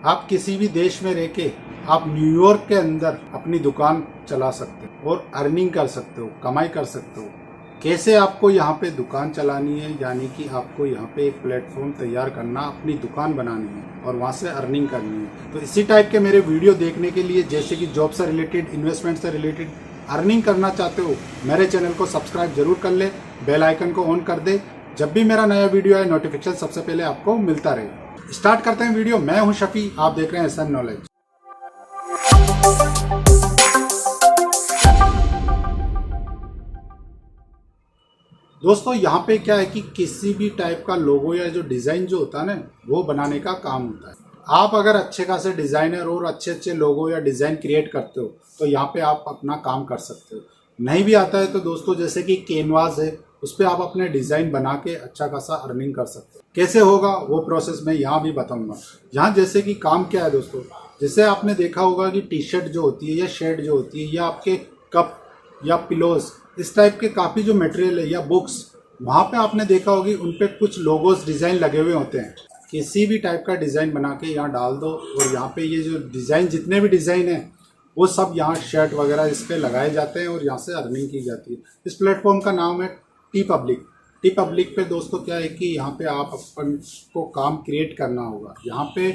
आप किसी भी देश में रह के आप न्यूयॉर्क के अंदर अपनी दुकान चला सकते हो और अर्निंग कर सकते हो, कमाई कर सकते हो। कैसे आपको यहाँ पे दुकान चलानी है, यानी कि आपको यहाँ पे एक प्लेटफॉर्म तैयार करना, अपनी दुकान बनानी है और वहाँ से अर्निंग करनी है। तो इसी टाइप के मेरे वीडियो देखने के लिए, जैसे कि जॉब से रिलेटेड, इन्वेस्टमेंट से रिलेटेड अर्निंग करना चाहते हो, मेरे चैनल को सब्सक्राइब जरूर कर ले, बेल आइकन को ऑन कर दे। जब भी मेरा नया वीडियो आए नोटिफिकेशन सबसे पहले आपको मिलता रहे। स्टार्ट करते हैं वीडियो। मैं हूं शफी, आप देख रहे हैं एसएम नॉलेज। दोस्तों यहाँ पे क्या है कि किसी भी टाइप का लोगो या जो डिज़ाइन जो होता है ना, वो बनाने का काम होता है। आप अगर अच्छे खासे डिज़ाइनर और अच्छे अच्छे लोगो या डिज़ाइन क्रिएट करते हो तो यहाँ पे आप अपना काम कर सकते हो। नहीं भी आता है तो दोस्तों जैसे कि कैनवास है, उस पर आप अपने डिज़ाइन बना के अच्छा खासा अर्निंग कर सकते हो। कैसे होगा वो प्रोसेस मैं यहाँ भी बताऊँगा। यहाँ जैसे कि काम क्या है दोस्तों, जैसे आपने देखा होगा कि टी शर्ट जो होती है या शर्ट जो होती है या आपके कप या पिलोज, इस टाइप के काफ़ी जो मटेरियल है या बुक्स, वहाँ पे आपने देखा होगी उन पे कुछ लोगोस डिज़ाइन लगे हुए होते हैं। किसी भी टाइप का डिज़ाइन बना के यहाँ डाल दो और यहाँ पे ये जो डिज़ाइन, जितने भी डिज़ाइन हैं वो सब यहाँ शर्ट वगैरह इस पर लगाए जाते हैं और यहाँ से अर्निंग की जाती है। इस प्लेटफॉर्म का नाम है टी पब्लिक। टी पब्लिक पे दोस्तों क्या है कि यहाँ पे आप अपन को काम क्रिएट करना होगा। यहाँ पे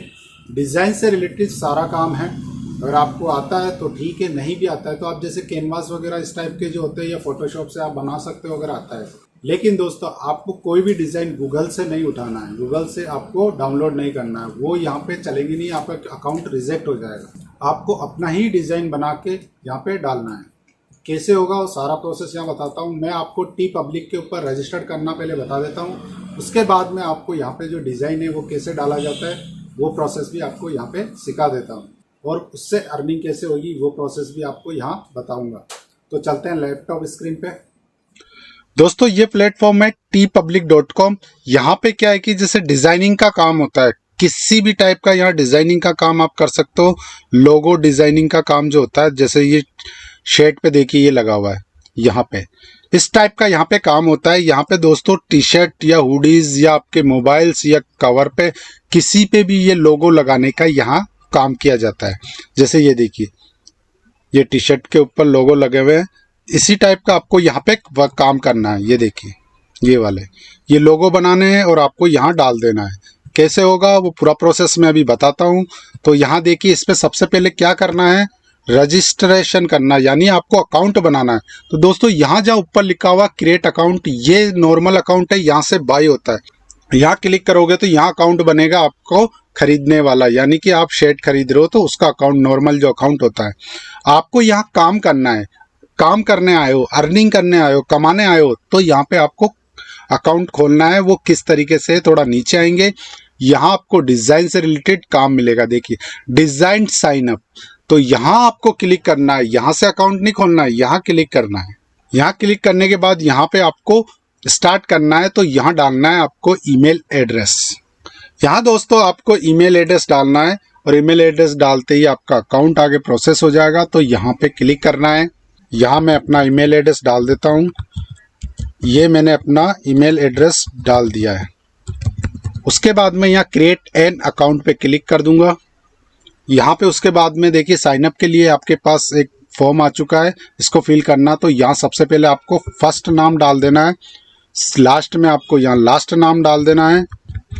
डिज़ाइन से रिलेटेड सारा काम है। अगर आपको आता है तो ठीक है, नहीं भी आता है तो आप जैसे कैनवास वगैरह इस टाइप के जो होते हैं या फोटोशॉप से आप बना सकते हो अगर आता है। लेकिन दोस्तों आपको कोई भी डिज़ाइन गूगल से नहीं उठाना है, गूगल से आपको डाउनलोड नहीं करना है, वो यहाँ पे चलेगी नहीं, आपका अकाउंट रिजेक्ट हो जाएगा। आपको अपना ही डिज़ाइन बना के यहाँ पे डालना है। कैसे होगा वो सारा प्रोसेस यहाँ बताता हूँ। मैं आपको टी पब्लिक के ऊपर रजिस्टर करना पहले बता देता हूँ, उसके बाद में आपको यहाँ पे जो डिज़ाइन है वो कैसे डाला जाता है वो प्रोसेस भी आपको यहाँ पे सिखा देता हूँ, और उससे अर्निंग कैसे होगी वो प्रोसेस भी आपको यहाँ बताऊँगा। तो चलते हैं लैपटॉप स्क्रीन पे। दोस्तों ये प्लेटफॉर्म है tpublic.com। यहाँ पे क्या है कि जैसे डिज़ाइनिंग का काम होता है, किसी भी टाइप का यहाँ डिज़ाइनिंग का काम आप कर सकते हो। लोगो डिज़ाइनिंग का काम जो होता है, जैसे ये शर्ट पे देखिए ये लगा हुआ है, यहाँ पे इस टाइप का यहाँ पे काम होता है। यहाँ पे दोस्तों टी शर्ट या हुडीज या आपके मोबाइल्स या कवर पे किसी पे भी ये लोगो लगाने का यहाँ काम किया जाता है। जैसे ये देखिए ये टी शर्ट के ऊपर लोगो लगे हुए हैं, इसी टाइप का आपको यहाँ पे काम करना है। ये देखिए ये वाले ये लोगो बनाने हैं और आपको यहाँ डाल देना है। कैसे होगा वो पूरा प्रोसेस मैं अभी बताता हूँ। तो यहाँ देखिए इस पे सबसे पहले क्या करना है, रजिस्ट्रेशन करना, यानी आपको अकाउंट बनाना है। तो दोस्तों यहाँ जहाँ ऊपर लिखा हुआ क्रिएट अकाउंट, ये नॉर्मल अकाउंट है, यहाँ से बाय होता है। यहाँ क्लिक करोगे तो यहाँ अकाउंट बनेगा आपको खरीदने वाला, यानी कि आप शर्ट खरीद रहे हो तो उसका अकाउंट, नॉर्मल जो अकाउंट होता है। आपको यहाँ काम करना है, काम करने आए हो, अर्निंग करने आए हो, कमाने आए हो, तो यहाँ पे आपको अकाउंट खोलना है। वो किस तरीके से, थोड़ा नीचे आएंगे, यहाँ आपको डिज़ाइन से रिलेटेड काम मिलेगा। देखिए डिज़ाइन साइन अप, तो यहाँ आपको क्लिक करना है। यहाँ से अकाउंट नहीं खोलना है, यहाँ क्लिक करना है। यहाँ क्लिक करने के बाद यहाँ पे आपको स्टार्ट करना है, तो यहाँ डालना है आपको ईमेल एड्रेस। यहाँ दोस्तों आपको ईमेल एड्रेस डालना है और ईमेल एड्रेस डालते ही आपका अकाउंट आगे प्रोसेस हो जाएगा। तो यहाँ पे क्लिक करना है। यहाँ मैं अपना ईमेल एड्रेस डाल देता हूँ। ये मैंने अपना ईमेल एड्रेस डाल दिया है। उसके बाद मैं यहाँ क्रिएट एन अकाउंट पे क्लिक कर दूंगा। यहाँ पे उसके बाद में देखिए साइन अप के लिए आपके पास एक फॉर्म आ चुका है, इसको फिल करना। तो यहाँ सबसे पहले आपको फर्स्ट नाम डाल देना है, लास्ट में आपको यहाँ लास्ट नाम डाल देना है।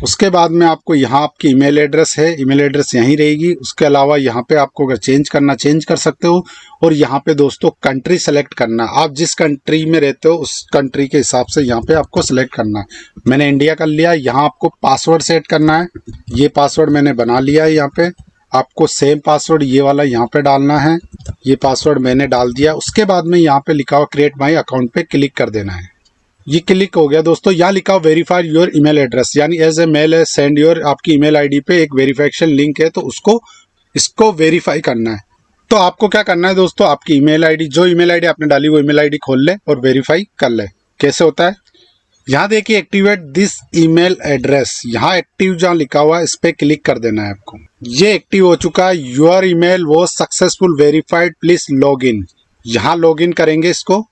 उसके बाद में आपको यहाँ आपकी ईमेल एड्रेस है, ईमेल एड्रेस यहीं रहेगी। उसके अलावा यहाँ पे आपको अगर चेंज करना चेंज कर सकते हो। और यहाँ पे दोस्तों कंट्री सेलेक्ट करना, आप जिस कंट्री में रहते हो उस कंट्री के हिसाब से यहाँ पे आपको सेलेक्ट करना है। मैंने इंडिया कर लिया। यहाँ आपको पासवर्ड सेट करना है, ये पासवर्ड मैंने बना लिया है। यहाँ पे आपको सेम पासवर्ड ये वाला यहाँ पे डालना है, ये पासवर्ड मैंने डाल दिया। उसके बाद में यहाँ पे लिखा हुआ क्रिएट माई अकाउंट पे क्लिक कर देना है। ये क्लिक हो गया दोस्तों। यहाँ लिखा हो वेरीफाई योर ईमेल एड्रेस, यानी एज ए मेल है सेंड योर, आपकी ईमेल आईडी पे एक वेरिफिकेशन लिंक है, तो इसको वेरीफाई करना है। तो आपको क्या करना है दोस्तों, आपकी ईमेल आईडी, जो ईमेल आईडी आपने डाली वो ईमेल आईडी खोल ले और वेरीफाई कर ले। कैसे होता है, यहाँ देखिए एक्टिवेट दिस ईमेल एड्रेस, यहाँ एक्टिव जहाँ लिखा हुआ है इस पे क्लिक कर देना है आपको। ये एक्टिव हो चुका है। योर ईमेल वो successful verified, please log in. यहाँ लॉग इन करेंगे इसको,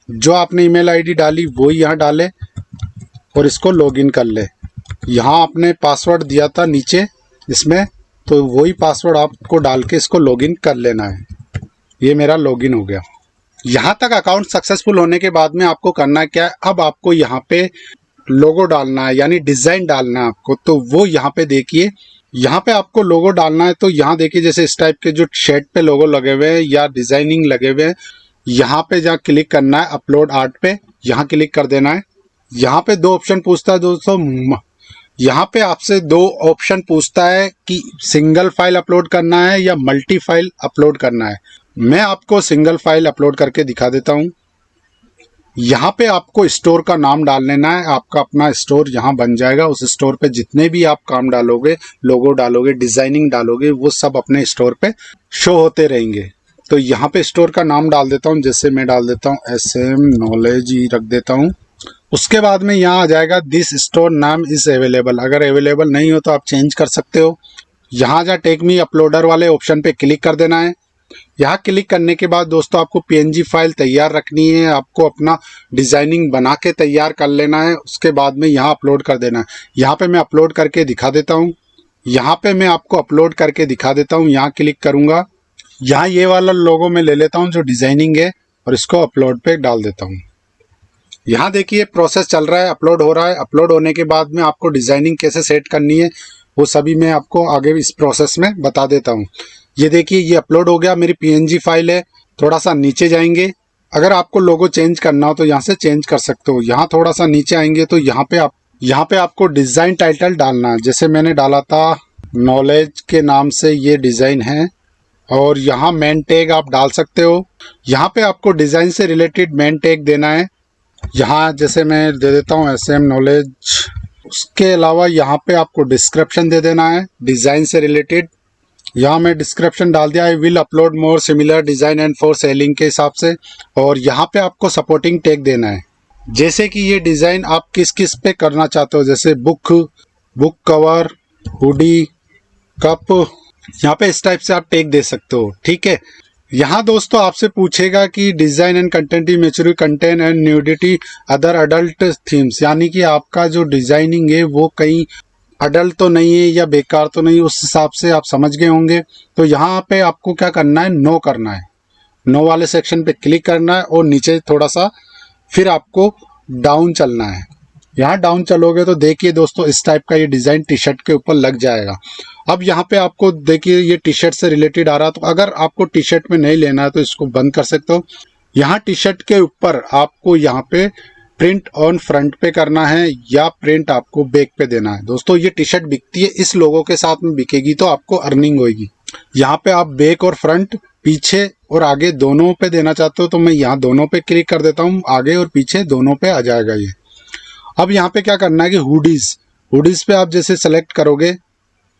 जो आपने ईमेल आईडी डाली वो यहाँ डाले और इसको लॉगिन कर ले। यहाँ आपने पासवर्ड दिया था नीचे, इसमें तो वही पासवर्ड आपको डाल के इसको लॉगिन कर लेना है। ये मेरा लॉगिन हो गया। यहाँ तक अकाउंट सक्सेसफुल होने के बाद में आपको करना क्या है, अब आपको यहाँ पे लोगो डालना है, यानी डिजाइन डालना है आपको। तो वो यहाँ पे देखिए, यहाँ पे आपको लोगो डालना है। तो यहाँ देखिए जैसे इस टाइप के जो शेड पे लोगो लगे हुए हैं या डिजाइनिंग लगे हुए हैं, यहाँ पे जहाँ क्लिक करना है अपलोड आर्ट पे, यहाँ क्लिक कर देना है। यहाँ पे दो ऑप्शन पूछता है दोस्तों, यहाँ पे आपसे दो ऑप्शन पूछता है कि सिंगल फाइल अपलोड करना है या मल्टी फाइल अपलोड करना है। मैं आपको सिंगल फाइल अपलोड करके दिखा देता हूँ। यहाँ पे आपको स्टोर का नाम डाल लेना है, आपका अपना स्टोर यहाँ बन जाएगा। उस स्टोर पे जितने भी आप काम डालोगे, लोगो डालोगे, डिजाइनिंग डालोगे, वो सब अपने स्टोर पे शो होते रहेंगे। तो यहाँ पे स्टोर का नाम डाल देता हूँ, जैसे मैं डाल देता हूँ SM नॉलेज ही रख देता हूँ। उसके बाद में यहाँ आ जाएगा दिस स्टोर नाम इज अवेलेबल। अगर अवेलेबल नहीं हो तो आप चेंज कर सकते हो। यहाँ जा टेक मी अपलोडर वाले ऑप्शन पे क्लिक कर देना है। यहाँ क्लिक करने के बाद दोस्तों आपको PNG फाइल तैयार रखनी है, आपको अपना डिजाइनिंग बना के तैयार कर लेना है। उसके बाद में यहाँ अपलोड कर देना है। यहाँ पे मैं अपलोड करके दिखा देता हूँ। यहाँ पे मैं आपको अपलोड करके दिखा देता हूँ। यहाँ क्लिक करूँगा, यहाँ ये वाला लोगो मैं ले लेता हूँ जो डिजाइनिंग है और इसको अपलोड पे डाल देता हूँ। यहाँ देखिए प्रोसेस चल रहा है, अपलोड हो रहा है। अपलोड होने के बाद में आपको डिजाइनिंग कैसे सेट करनी है वो सभी मैं आपको आगे इस प्रोसेस में बता देता हूँ। ये देखिए ये अपलोड हो गया, मेरी PNG फाइल है। थोड़ा सा नीचे जाएंगे, अगर आपको लोगो चेंज करना हो तो यहाँ से चेंज कर सकते हो। यहाँ थोड़ा सा नीचे आएंगे तो यहाँ पे आपको डिजाइन टाइटल डालना है। जैसे मैंने डाला था नॉलेज के नाम से ये डिजाइन है, और यहाँ मेन टैग आप डाल सकते हो। यहाँ पे आपको डिजाइन से रिलेटेड मेन टैग देना है। यहाँ जैसे मैं दे देता हूँ SM नॉलेज। उसके अलावा यहाँ पे आपको डिस्क्रिप्शन दे देना है डिजाइन से रिलेटेड। यहाँ मैं डिस्क्रिप्शन डाल दिया, I will upload more similar design and for selling के हिसाब से। और यहाँ पे आपको सपोर्टिंग टैग देना है, जैसे कि ये डिजाइन आप किस किस पे करना चाहते हो, जैसे बुक कवर, हुडी, कप। यहाँ पे इस टाइप से आप टैग दे सकते हो। ठीक है। यहाँ दोस्तों आपसे पूछेगा कि design and content mature content and nudity other adult themes, यानी कि आपका जो डिजाइनिंग है वो कहीं अडल्ट तो नहीं है या बेकार तो नहीं, उस हिसाब से आप समझ गए होंगे। तो यहाँ पे आपको क्या करना है, नो करना है। नो वाले सेक्शन पे क्लिक करना है और नीचे थोड़ा सा फिर आपको डाउन चलना है। यहाँ डाउन चलोगे तो देखिए दोस्तों इस टाइप का ये डिजाइन टी शर्ट के ऊपर लग जाएगा। अब यहाँ पे आपको देखिए ये टी शर्ट से रिलेटेड आ रहा, तो अगर आपको टी शर्ट में नहीं लेना है तो इसको बंद कर सकते हो। यहाँ टी शर्ट के ऊपर आपको यहाँ पे प्रिंट ऑन फ्रंट पे करना है या प्रिंट आपको बैक पे देना है। दोस्तों ये टी शर्ट बिकती है, इस लोगों के साथ में बिकेगी तो आपको अर्निंग होगी। यहाँ पे आप बैक और फ्रंट, पीछे और आगे दोनों पे देना चाहते हो तो मैं यहाँ दोनों पे क्लिक कर देता हूँ, आगे और पीछे दोनों पे आ जाएगा ये। अब यहाँ पे क्या करना है कि हुडीज पे आप जैसे सेलेक्ट करोगे,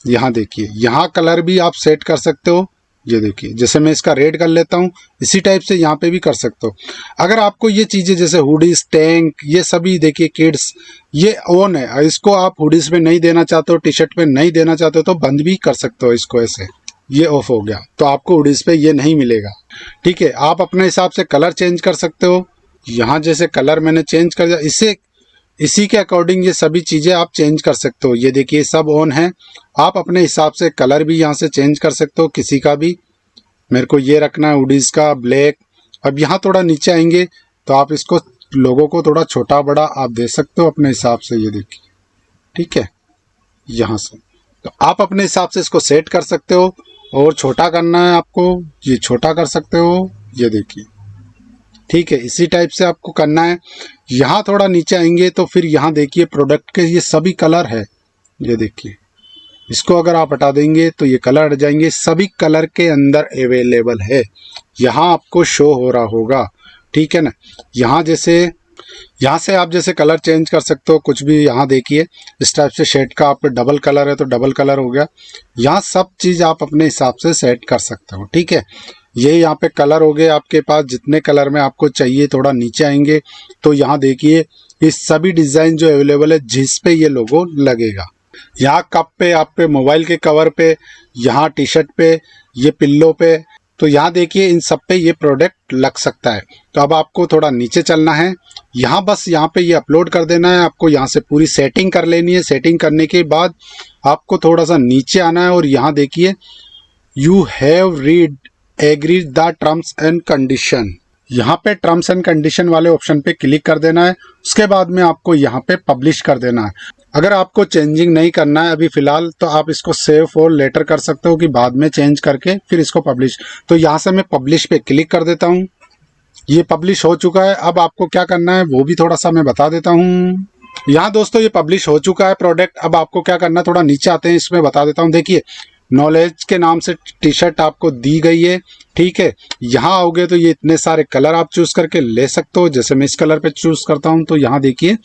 यहाँ देखिए यहाँ कलर भी आप सेट कर सकते हो। ये देखिए जैसे मैं इसका रेड कर लेता हूँ, इसी टाइप से यहाँ पे भी कर सकते हो। अगर आपको ये चीजें जैसे हुडीज, टैंक, ये सभी देखिए किड्स, ये ऑन है। इसको आप हुडीज पे नहीं देना चाहते हो, टी शर्ट पे नहीं देना चाहते हो तो बंद भी कर सकते हो इसको। ऐसे ये ऑफ हो गया तो आपको हुडीज पे ये नहीं मिलेगा। ठीक है। आप अपने हिसाब से कलर चेंज कर सकते हो। यहाँ जैसे कलर मैंने चेंज कर दिया, इसी के अकॉर्डिंग ये सभी चीजें आप चेंज कर सकते हो। ये देखिए सब ऑन है। आप अपने हिसाब से कलर भी यहाँ से चेंज कर सकते हो, किसी का भी। मेरे को ये रखना है हुडीज का ब्लैक। अब यहाँ थोड़ा नीचे आएंगे तो आप इसको लोगों को थोड़ा छोटा बड़ा आप दे सकते हो अपने हिसाब से। ये देखिए ठीक है, यहाँ से तो आप अपने हिसाब से इसको सेट कर सकते हो। और छोटा करना है आपको, ये छोटा कर सकते हो। ये देखिए ठीक है, इसी टाइप से आपको करना है। यहाँ थोड़ा नीचे आएंगे तो फिर यहाँ देखिए प्रोडक्ट के ये सभी कलर है। ये देखिए इसको अगर आप हटा देंगे तो ये कलर हट जाएंगे, सभी कलर के अंदर अवेलेबल है। यहाँ आपको शो हो रहा होगा। ठीक है ना। यहाँ से आप जैसे कलर चेंज कर सकते हो कुछ भी। यहाँ देखिए इस टाइप से शेड का आप डबल कलर है तो डबल कलर हो गया। यहाँ सब चीज आप अपने हिसाब से सेट कर सकते हो। ठीक है। ये यहाँ पे कलर हो गए आपके पास, जितने कलर में आपको चाहिए। थोड़ा नीचे आएंगे तो यहाँ देखिए ये सभी डिजाइन जो अवेलेबल है जिस पे ये लोगो लगेगा। यहाँ कप पे, आपके मोबाइल के कवर पे, यहाँ टी शर्ट पे, ये पिल्लो पे, तो यहाँ देखिए इन सब पे ये प्रोडक्ट लग सकता है। तो अब आपको थोड़ा नीचे चलना है, यहाँ बस यहाँ पे ये अपलोड कर देना है। आपको यहाँ से पूरी सेटिंग कर लेनी है। सेटिंग करने के बाद आपको थोड़ा सा नीचे आना है और यहाँ देखिए you have read agree the terms and condition, यहाँ पे टर्म्स एंड कंडीशन वाले ऑप्शन पे क्लिक कर देना है। उसके बाद में आपको यहाँ पे पब्लिश कर देना है। अगर आपको चेंजिंग नहीं करना है अभी फिलहाल, तो आप इसको सेव फॉर लेटर कर सकते हो कि बाद में चेंज करके फिर इसको पब्लिश। तो यहाँ से मैं पब्लिश पे क्लिक कर देता हूँ। ये पब्लिश हो चुका है। अब आपको क्या करना है वो भी थोड़ा सा मैं बता देता हूँ। यहाँ दोस्तों ये पब्लिश हो चुका है प्रोडक्ट। अब आपको क्या करना है, थोड़ा नीचे आते हैं, इसमें बता देता हूँ। देखिए नॉलेज के नाम से टी शर्ट आपको दी गई है, ठीक है। यहाँ आओगे तो ये इतने सारे कलर आप चूज करके ले सकते हो। जैसे मैं इस कलर पे चूज करता हूँ तो यहाँ देखिए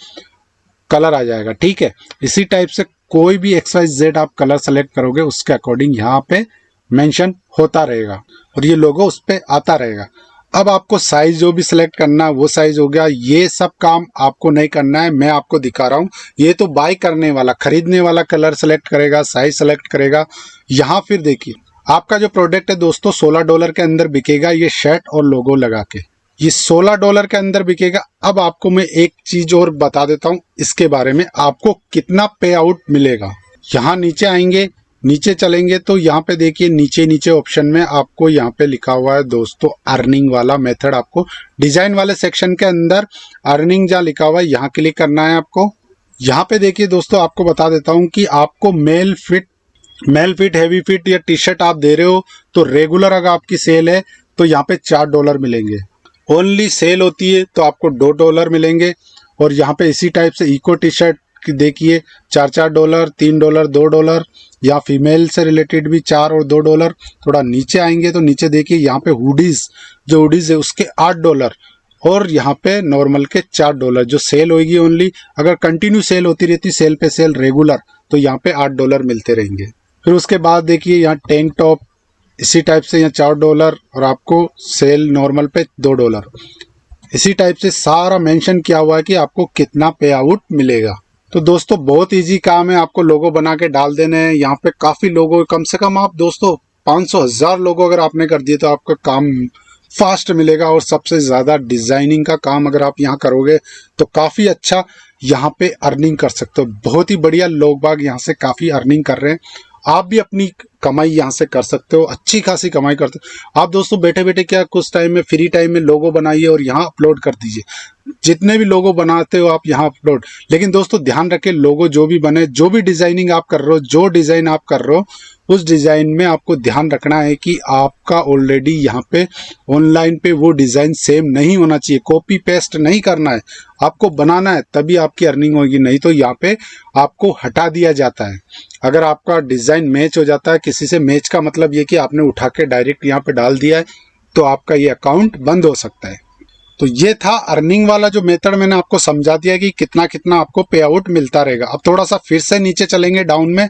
कलर आ जाएगा, ठीक है। इसी टाइप से कोई भी XYZ आप कलर सेलेक्ट करोगे उसके अकॉर्डिंग यहाँ पे मेंशन होता रहेगा और ये लोगो उस पे आता रहेगा। अब आपको साइज जो भी सिलेक्ट करना है वो साइज हो गया। ये सब काम आपको नहीं करना है, मैं आपको दिखा रहा हूँ। ये तो बाय करने वाला, खरीदने वाला कलर सेलेक्ट करेगा, साइज सेलेक्ट करेगा। यहाँ फिर देखिए आपका जो प्रोडक्ट है दोस्तों $16 के अंदर बिकेगा, ये शर्ट और लोगो लगा के ये $16 के अंदर बिकेगा। अब आपको मैं एक चीज और बता देता हूँ इसके बारे में, आपको कितना पे आउट मिलेगा। यहाँ नीचे आएंगे, नीचे चलेंगे तो यहाँ पे देखिए नीचे नीचे ऑप्शन में आपको यहाँ पे लिखा हुआ है दोस्तों अर्निंग वाला मेथड। आपको डिजाइन वाले सेक्शन के अंदर अर्निंग जहाँ लिखा हुआ है यहाँ क्लिक करना है आपको। यहाँ पे देखिए दोस्तों आपको बता देता हूँ कि आपको मेल फिट हैवी फिट या टी शर्ट आप दे रहे हो तो रेगुलर अगर आपकी सेल है तो यहाँ पे $4 मिलेंगे। ओनली सेल होती है तो आपको $2 मिलेंगे। और यहाँ पे इसी टाइप से इको टी शर्ट देखिए $4 $3 $2, या फीमेल से रिलेटेड भी $4 और $2। थोड़ा नीचे आएंगे तो नीचे देखिए यहाँ पे हुडीज, जो हुडीज है उसके $8 और यहाँ पे नॉर्मल के $4 जो सेल होगी ओनली। अगर कंटिन्यू सेल होती रहती, सेल पे सेल रेगुलर, तो यहाँ पे $8 मिलते रहेंगे। फिर उसके बाद देखिए यहाँ टैंक टॉप इसी टाइप से यहाँ $4 और आपको सेल नॉर्मल पे $2। इसी टाइप से सारा मेंशन किया हुआ है कि आपको कितना पे आउट मिलेगा। तो दोस्तों बहुत इजी काम है, आपको लोगो बना के डाल देने हैं। यहाँ पे काफी लोगो, कम से कम आप दोस्तों 500,000 लोगो अगर आपने कर दिए तो आपका काम फास्ट मिलेगा। और सबसे ज्यादा डिजाइनिंग का काम अगर आप यहाँ करोगे तो काफी अच्छा यहाँ पे अर्निंग कर सकते हो। बहुत ही बढ़िया लोग बाग यहाँ से काफी अर्निंग कर रहे हैं। आप भी अपनी कमाई यहाँ से कर सकते हो, अच्छी खासी कमाई करते हो। आप दोस्तों बैठे बैठे क्या कुछ टाइम में फ्री टाइम में लोगो बनाइए और यहाँ अपलोड कर दीजिए। जितने भी लोगो बनाते हो आप यहाँ अपलोड। लेकिन दोस्तों ध्यान रखें, लोगो जो भी बने, जो भी डिजाइनिंग आप कर रहे हो, जो डिजाइन आप कर रहे हो, उस डिजाइन में आपको ध्यान रखना है कि आपका ऑलरेडी यहाँ पे ऑनलाइन पे वो डिजाइन सेम नहीं होना चाहिए। कॉपी पेस्ट नहीं करना है, आपको बनाना है, तभी आपकी अर्निंग होगी। नहीं तो यहाँ पे आपको हटा दिया जाता है। अगर आपका डिजाइन मैच हो जाता है किसी से, मैच का मतलब ये कि आपने उठा के डायरेक्ट यहाँ पे डाल दिया है, तो आपका ये अकाउंट बंद हो सकता है। तो ये था अर्निंग वाला जो मेथड, मैंने आपको समझा दिया कि कितना कितना आपको पे आउट मिलता रहेगा। अब थोड़ा सा फिर से नीचे चलेंगे डाउन में।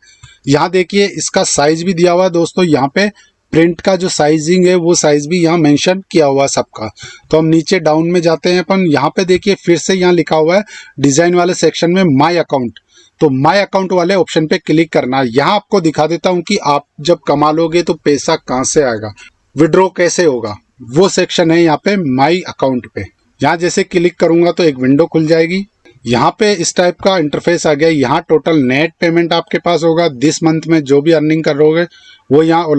यहाँ देखिए इसका साइज भी दिया हुआ है दोस्तों। यहाँ पे प्रिंट का जो साइजिंग है वो साइज भी यहाँ मेंशन किया हुआ है सबका। तो हम नीचे डाउन में जाते हैं अपन। यहाँ पे देखिए फिर से यहाँ लिखा हुआ है डिजाइन वाले सेक्शन में माई अकाउंट। तो माई अकाउंट वाले ऑप्शन पे क्लिक करना है। यहाँ आपको दिखा देता हूँ कि आप जब कमा लोगे तो पैसा कहाँ से आएगा, विड्रॉ कैसे होगा, वो सेक्शन है यहाँ पे माई अकाउंट पे। यहाँ जैसे क्लिक करूंगा तो एक विंडो खुल जाएगी। यहाँ पे इस टाइप का इंटरफेस आ गया। यहाँ टोटल नेट पेमेंट आपके पास होगा दिस मंथ में, जो भी अर्निंग कर रहोगे वो यहाँ, और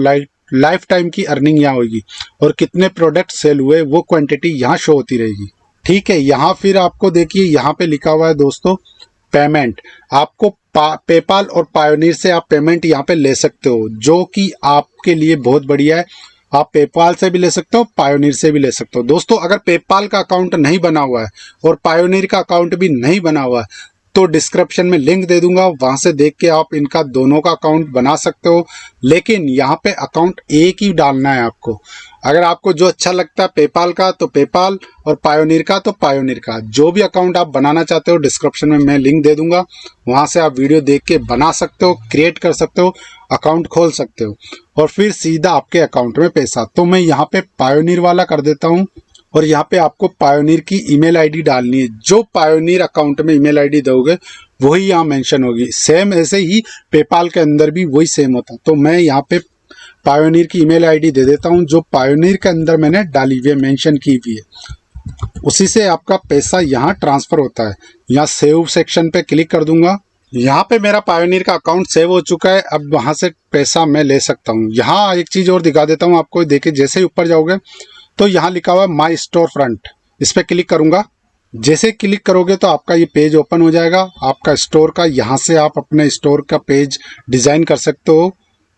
लाइफ टाइम की अर्निंग यहाँ होगी। और कितने प्रोडक्ट सेल हुए वो क्वांटिटी यहाँ शो होती रहेगी, ठीक है। यहाँ फिर आपको देखिए यहाँ पे लिखा हुआ है दोस्तों पेमेंट। आपको पेपाल और पायोनियर से आप पेमेंट यहाँ पे ले सकते हो, जो कि आपके लिए बहुत बढ़िया है। आप पेपाल से भी ले सकते हो, पायोनियर से भी ले सकते हो। दोस्तों अगर पेपाल का अकाउंट नहीं बना हुआ है और पायोनियर का अकाउंट भी नहीं बना हुआ है तो डिस्क्रिप्शन में लिंक दे दूंगा, वहां से देख के आप इनका दोनों का अकाउंट बना सकते हो। लेकिन यहाँ पे अकाउंट एक ही डालना है आपको। अगर आपको जो अच्छा लगता है पेपाल का तो पेपाल, और पायोनियर का तो पायोनियर का। जो भी अकाउंट आप बनाना चाहते हो डिस्क्रिप्शन में मैं लिंक दे दूंगा, वहां से आप वीडियो देख के बना सकते हो, क्रिएट कर सकते हो, अकाउंट खोल सकते हो और फिर सीधा आपके अकाउंट में पैसा। तो मैं यहाँ पे पायोनियर वाला कर देता हूँ और यहाँ पे आपको पायोनियर की ईमेल आईडी डालनी है। जो पायोनियर अकाउंट में ईमेल आईडी दोगे वही यहाँ मेंशन होगी। सेम ऐसे ही पेपाल के अंदर भी वही सेम होता है। तो मैं यहाँ पे पायोनियर की ईमेल आईडी दे देता हूं, जो पायोनियर के अंदर मैंने डाली हुई है, मेंशन की हुई है। उसी से आपका पैसा यहाँ ट्रांसफर होता है। यहाँ सेव सेक्शन पे क्लिक कर दूंगा। यहाँ पे मेरा पायोनियर का अकाउंट सेव हो चुका है। अब वहां से पैसा मैं ले सकता हूँ। यहाँ एक चीज और दिखा देता हूँ आपको, देखिए जैसे ही ऊपर जाओगे तो यहाँ लिखा हुआ है माई स्टोर फ्रंट, इस पे क्लिक करूंगा। जैसे क्लिक करोगे तो आपका ये पेज ओपन हो जाएगा आपका स्टोर का। यहाँ से आप अपने स्टोर का पेज डिजाइन कर सकते हो,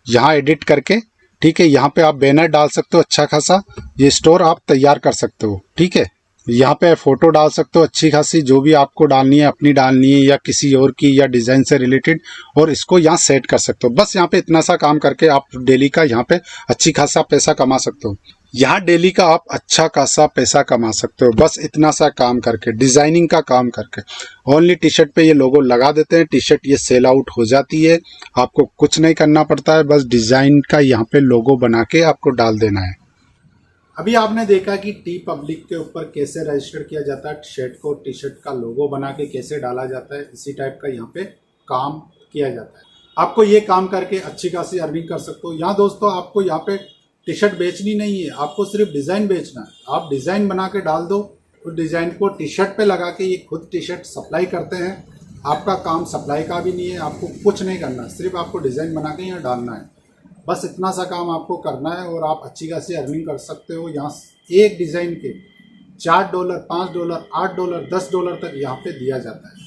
यहाँ एडिट करके, ठीक है। यहाँ पे आप बैनर डाल सकते हो अच्छा खासा, ये स्टोर आप तैयार कर सकते हो, ठीक है। यहाँ पे फोटो डाल सकते हो अच्छी खासी, जो भी आपको डालनी है, अपनी डालनी है या किसी और की, या डिजाइन से रिलेटेड, और इसको यहाँ सेट कर सकते हो। बस यहाँ पे इतना सा काम करके आप डेली का यहाँ पे अच्छी खासा पैसा कमा सकते हो। यहाँ डेली का आप अच्छा खासा पैसा कमा सकते हो, बस इतना सा काम करके, डिजाइनिंग का काम करके। ओनली टी शर्ट पे ये लोगो लगा देते हैं, टी शर्ट ये सेल आउट हो जाती है। आपको कुछ नहीं करना पड़ता है, बस डिजाइन का यहाँ पे लोगो बना के आपको डाल देना है। अभी आपने देखा कि टी पब्लिक के ऊपर कैसे रजिस्टर किया जाता है, शर्ट को टी शर्ट का लोगो बना के कैसे डाला जाता है, इसी टाइप का यहाँ पे काम किया जाता है। आपको ये काम करके अच्छी खासी अर्निंग कर सकते हो। यहाँ दोस्तों आपको यहाँ पे टी शर्ट बेचनी नहीं है, आपको सिर्फ डिज़ाइन बेचना है। आप डिज़ाइन बना के डाल दो, उस डिज़ाइन को टी शर्ट पे लगा के ये खुद टी शर्ट सप्लाई करते हैं। आपका काम सप्लाई का भी नहीं है, आपको कुछ नहीं करना, सिर्फ आपको डिज़ाइन बना के यहाँ डालना है। बस इतना सा काम आपको करना है और आप अच्छी खासी अर्निंग कर सकते हो। यहाँ एक डिज़ाइन के $4, $5, $8, $10 तक यहाँ पे दिया जाता है।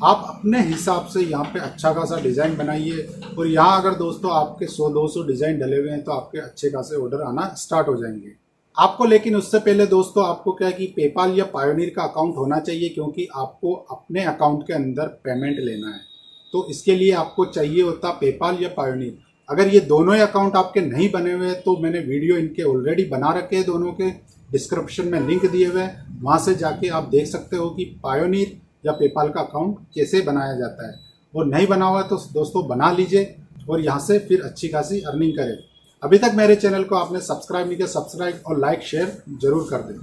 आप अपने हिसाब से यहाँ पे अच्छा खासा डिज़ाइन बनाइए, और यहाँ अगर दोस्तों आपके 100-200 डिज़ाइन डले हुए हैं तो आपके अच्छे खासे ऑर्डर आना स्टार्ट हो जाएंगे आपको। लेकिन उससे पहले दोस्तों आपको क्या है कि पेपाल या पायोनियर का अकाउंट होना चाहिए, क्योंकि आपको अपने अकाउंट के अंदर पेमेंट लेना है। तो इसके लिए आपको चाहिए होता पेपाल या पायोनियर। अगर ये दोनों ही अकाउंट आपके नहीं बने हुए हैं तो मैंने वीडियो इनके ऑलरेडी बना रखे हैं, दोनों के डिस्क्रिप्शन में लिंक दिए हुए हैं, वहाँ से जाके आप देख सकते हो कि पायोनियर या पेपाल का अकाउंट कैसे बनाया जाता है। और नहीं बना हुआ तो दोस्तों बना लीजिए और यहाँ से फिर अच्छी खासी अर्निंग करें। अभी तक मेरे चैनल को आपने सब्सक्राइब नहीं किया, सब्सक्राइब और लाइक शेयर जरूर कर दें।